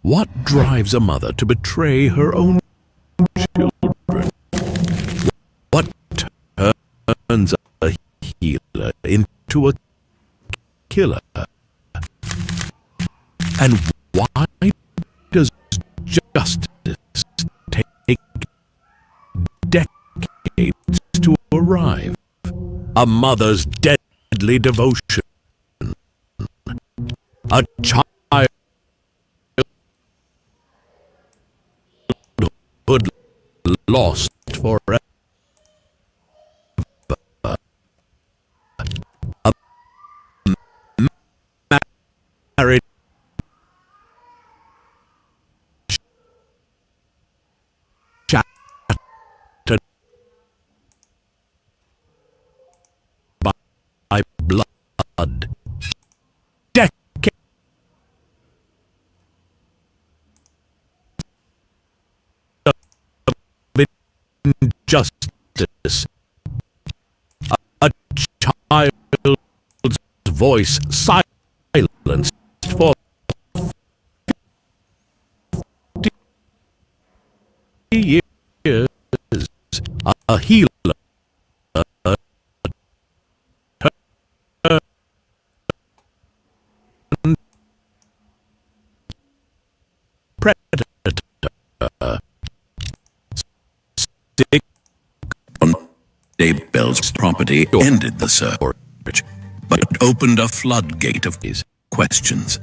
What drives a mother to betray her own children? What turns a healer into a killer? And why does justice take decades to arrive? A mother's deadly devotion. A childhood lost forever. A marriage shattered by blood. Decades of injustice. A child's voice silenced for 50 years. A healer turned predator. Sick On Daybell's property ended the search, but it opened a floodgate of these questions.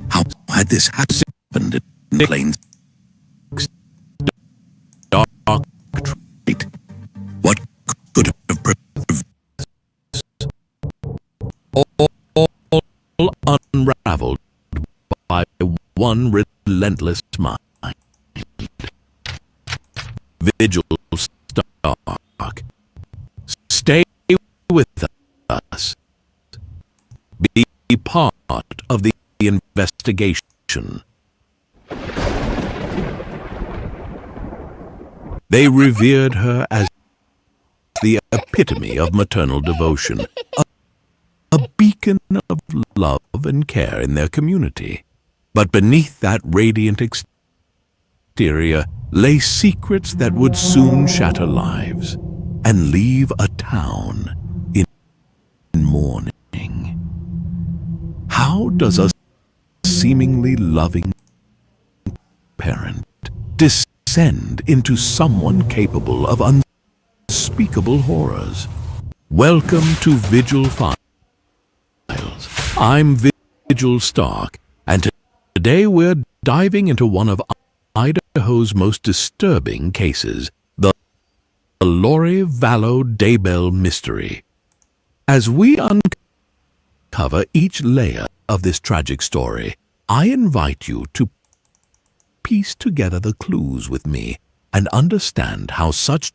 How had this happened in plain dark sight? What could have prevented all unraveled by one relentless mind? Vigil Stark, stay with us. Be part of the investigation. They revered her as the epitome of maternal devotion, a beacon of love and care in their community. But beneath that radiant exterior lay secrets that would soon shatter lives and leave a town in mourning. How does a seemingly loving parent descend into someone capable of unspeakable horrors? Welcome to Vigil Files. I'm Vigil Stark, and today we're diving into one of Idaho's most disturbing cases, the Lori Vallow Daybell mystery. As we uncover each layer of this tragic story, I invite you to piece together the clues with me and understand how such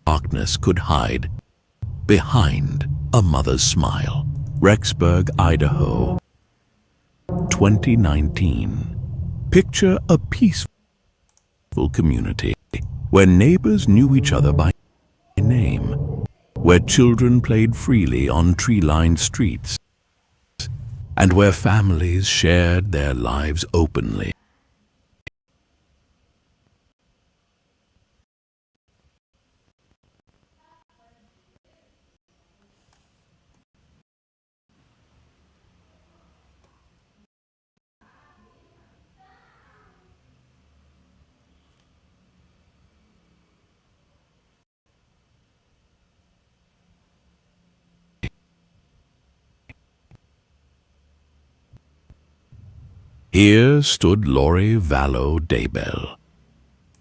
darkness could hide behind a mother's smile. Rexburg, Idaho, 2019. Picture a peaceful community where neighbors knew each other by name, where children played freely on tree-lined streets, and where families shared their lives openly. Here stood Lori Vallow Daybell,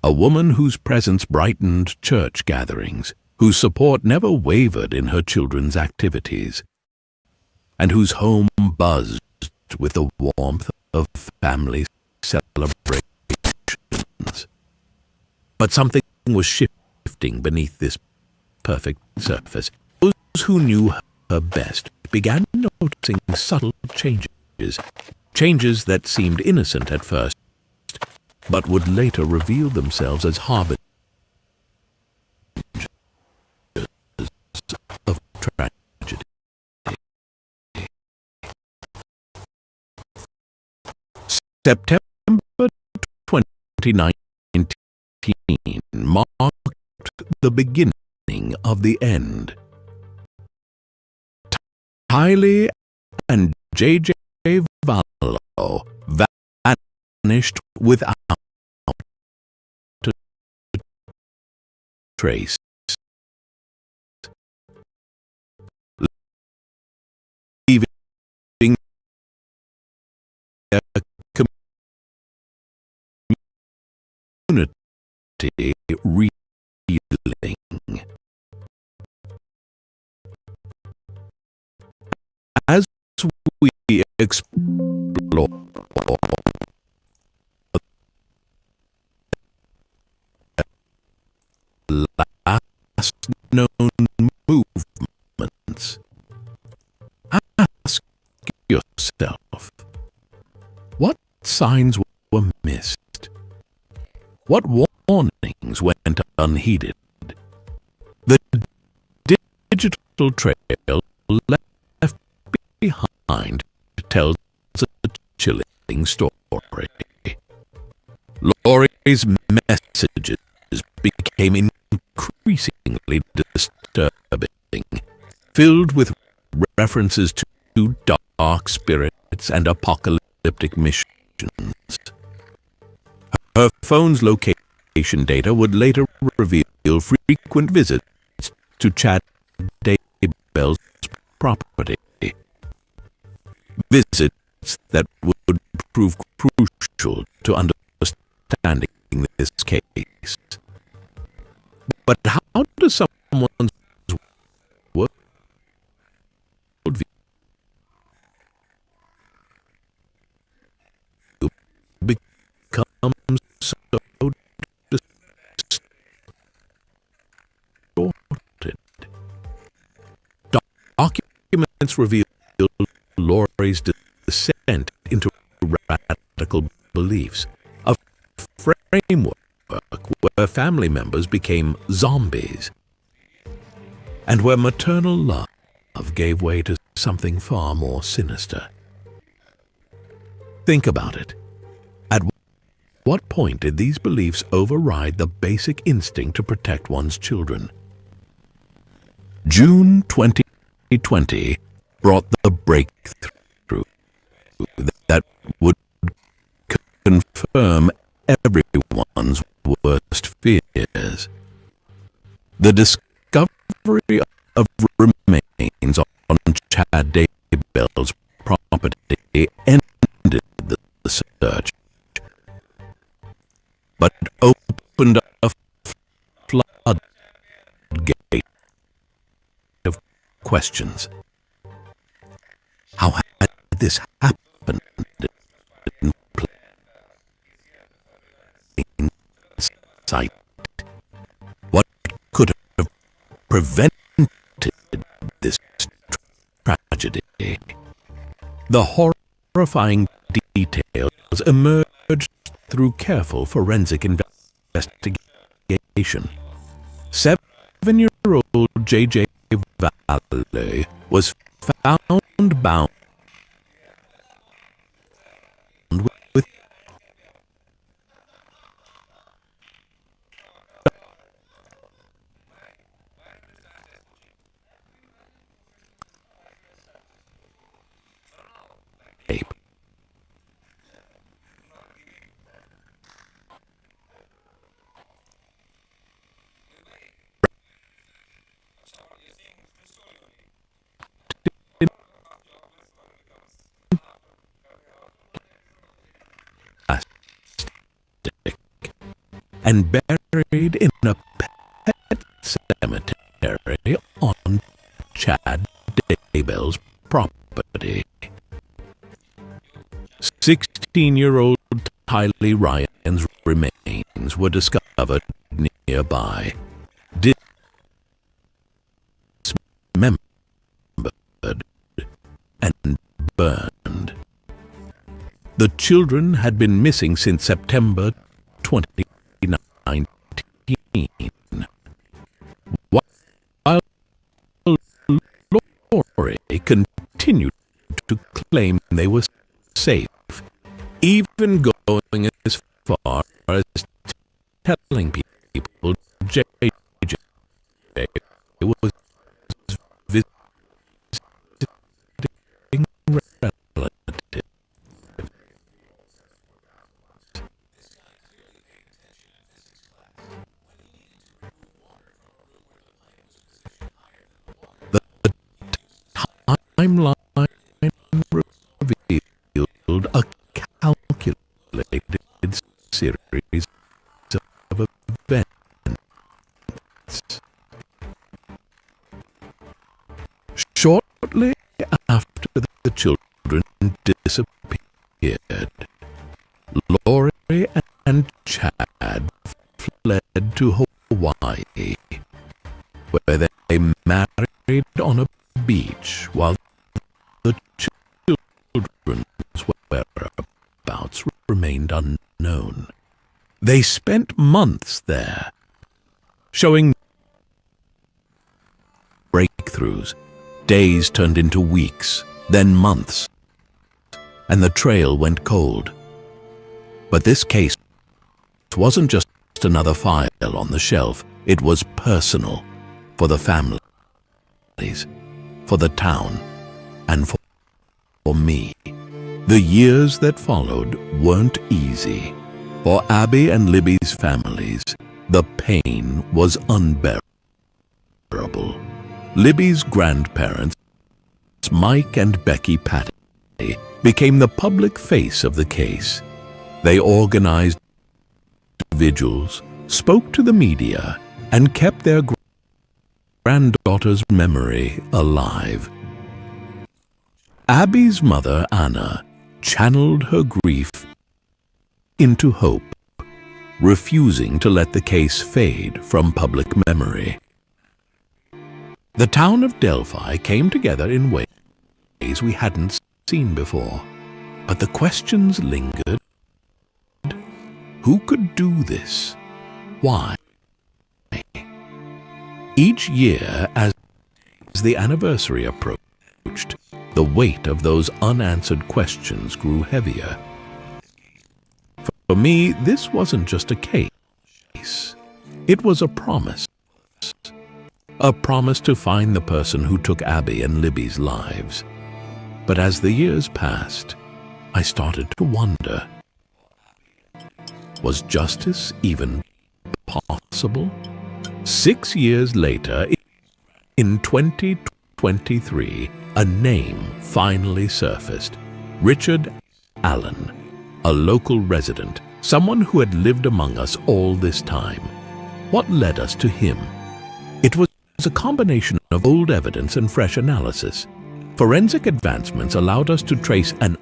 a woman whose presence brightened church gatherings, whose support never wavered in her children's activities, and whose home buzzed with the warmth of family celebrations. But something was shifting beneath this perfect surface. Those who knew her best began noticing subtle changes that seemed innocent at first, but would later reveal themselves as harbingers of tragedy. September 2019 marked the beginning of the end. Tylee and J.J. Vallow vanished without a trace, leaving their community reeling. As we explore the last known movements, ask yourself, what signs were missed? What warnings went unheeded? The digital trail left behind tells a chilling story. Laurie's messages became increasingly disturbing, filled with references to dark spirits and apocalyptic missions. Her phone's location data would later reveal frequent visits to Chad Daybell's property. Visits that would prove crucial to understanding this case. But how does someone's worldview become so distorted? Documents reveal Laurie's descent into radical beliefs, a framework where family members became zombies, and where maternal love gave way to something far more sinister. Think about it. At what point did these beliefs override the basic instinct to protect one's children? June 2020 brought the breakthrough that would confirm everyone's worst fears. The discovery of remains on Chad Daybell's property ended the search, but opened a floodgate of questions. How had this happened in plain sight? What could have prevented this tragedy? The horrifying details emerged through careful forensic investigation. 7-year-old J.J. Vallow was found bound with tape. And buried in a pet cemetery on Chad Daybell's property. 16-year-old Tylee Ryan's remains were discovered nearby, dismembered and burned. The children had been missing since September 2019. While Laurie continued to claim they were safe, even going as far as telling people J.J. was visiting relatives. The timeline revealed a calculated series of events. Shortly after the children disappeared, Laurie and Chad fled to Hawaii, where they married on a beach while the children's whereabouts remained unknown. They spent months there, showing breakthroughs. Days turned into weeks, then months, and the trail went cold. But this case wasn't just another file on the shelf. It was personal, for the families, for the town, and for me. The years that followed weren't easy. For Abby and Libby's families, the pain was unbearable. Libby's grandparents, Mike and Becky Patty, became the public face of the case. They organized vigils, spoke to the media, and kept their granddaughter's memory alive. Abby's mother, Anna, channeled her grief into hope, refusing to let the case fade from public memory. The town of Delphi came together in ways we hadn't seen before, but the questions lingered. Who could do this? Why? Each year, as the anniversary approached, the weight of those unanswered questions grew heavier. For me, this wasn't just a case. It was a promise. A promise to find the person who took Abby and Libby's lives. But as the years passed, I started to wonder, was justice even possible? 6 years later, in 2023, a name finally surfaced. Richard Allen, a local resident, someone who had lived among us all this time. What led us to him? It was a combination of old evidence and fresh analysis. Forensic advancements allowed us to trace an